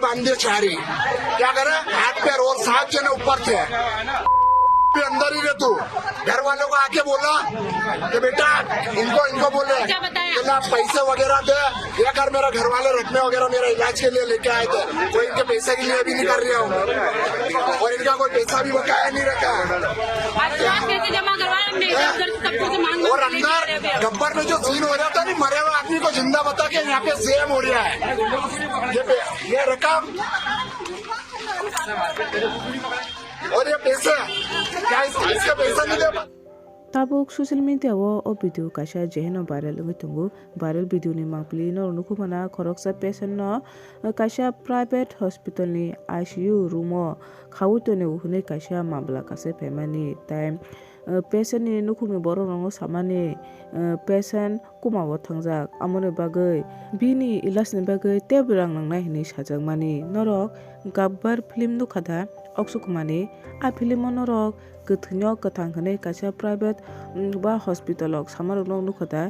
बांध दिए चारी। क्या करे, हाथ पैर और 7 जने ऊपर थे, अंदर ही रह तू। घर वालों को आके बोला कि बेटा इनको बोले ना पैसे वगैरह दे, ये कर, मेरा घर वाले रखने वगैरह मेरा इलाज के लिए लेके आए थे, कोई इनके पैसे के लिए भी नहीं कर रहा हूँ और इनका कोई पैसा भी बकाया नहीं रखा। और अंदर गब्बर में जो सीन हो जाता नहीं, मरे हुए आदमी को जिंदा बता के यहाँ पे सेम हो रहा है। ये रकम और ये पैसे क्या इसका पैसा नहीं दे। tabuk social media wo o video kaisa jeheno viral ngi tungu viral video ni mapli no nukumana khoroksa patient no kaisa private hospital ni ICU room o khawuto ne uhune kaisa mamla kase pemani time patient ni nukumi boro rongo samani patient kumawo thangjak amone bagai bini ilas ni bagai tebrang nangnai hini sajangmani norok gabbar film nukhada oksukumani a film norok gethunyo kathang hene kaisa private ba hospital ok samarok no nukhada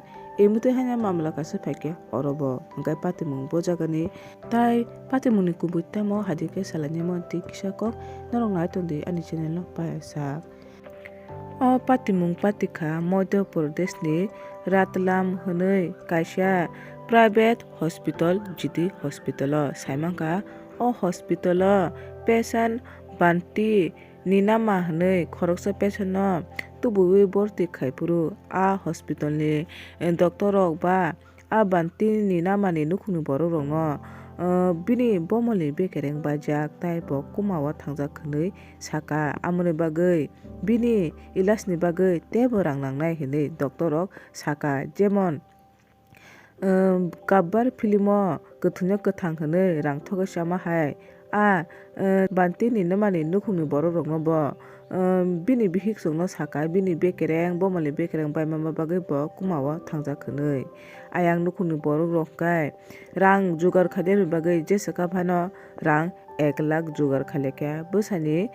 emute hanya mamla kaisa pheke orobo ngai patimung bojagani tai patimuni kubutamo hadike salanyamo tikisa kok norok nai tondi ani channel no paisa o patimung patika Madhya Pradesh ni Ratlam honoi kaisa private hospital jiti hospital saimangka o hospital patient banti ninama honoi khoroksa patient no tubuwi borti khaipuru a hospital ni doctor rok ba a banti ninama ni nukhuni borok rok no bini bomoli bekereng bajak tai bo kumawa thangjak khonoi saka amone bagai bini ilasni bagai tebo rang nangnai hinei doctor rok saka jemon kabbar filmo gethunyo kathang honoi rang thogai sama hai a banti ninamani nukhuni borok rok no bo bini bihik songno saka bini bekereng bomoli bekereng bai mama bagai bo kumawa thangjak khonoi ayang nukhuni borok rok kai rang jugar khader bagai jesaka phano rang 1 lakh jugar khalekya bosani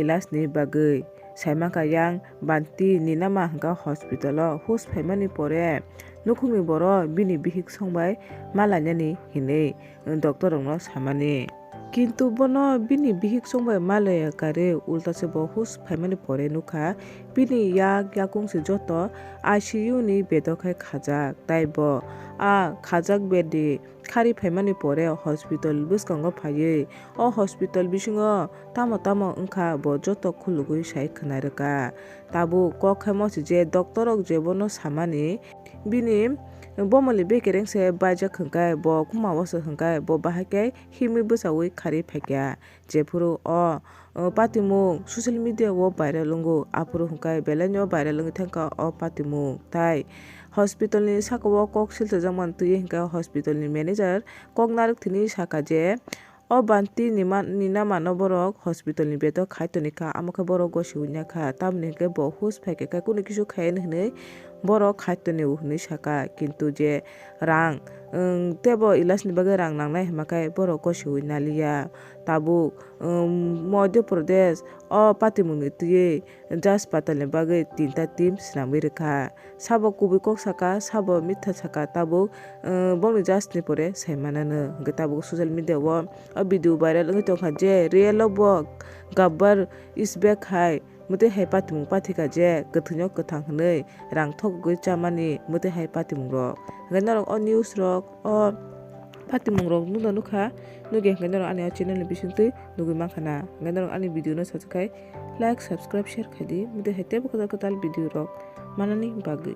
ilasni bagai saimaka yang banti ninama hangka hospital hus phaimani pore nukhumi boro bini bihik songbai malanyani hinei doctor rokno samani কিন্তু bono bini bihik songbai malaya kare ulta se bo hus phaimani pore nukha bini yakung se joto ICU ni bedokhai khajak taibo a khajak bedi khari phaimani pore hospital buskango phaye o hospital bisingo tamo ongkha bo joto khulugui sai khnairaka tabu kokhaimo je doctor rok je bono samani bini bomoli bekereng se baja khangkai bo kumawa se khangkai bo bahakai himi busawi khari phekya jefuru o patimung social media wo viral lungu apuru khangkai belanyo viral lungi thangka o patimung tai hospital ni sakawo kok silta jamon tui hingka hospital ni manager kok naruk thini saka je o banti ninama no borok hospital ni beto khaitonika amokha borok gosiunya kha tamni ke bo hus pheke ka kuni kisu khayen hne borok khaitoni uhni saka kintu je rang tebo ilasni bagai rang nangnai hmakai borok gosiunya liya tabu Madhya Pradesh o patimuni tuye hospital ni bagai 3ta team sinamwi rekha sabo kubi kok saka sabo mitha saka tabu bongni jasni pore saimanano tabu social media wo a video viral ngi tongkha je real bo gabbar is back hai mute hai patimung pathika je gethunyo kathang hnei rang thokgui chamani mute hai patimung rok ganarok o news rok o patimung rok nuda nukha nuge ganarok ani channel ni bisingtui nugui mankhana ganarok ani video no subscribe like subscribe share khadi mute hai tebo katal video rok manani bagui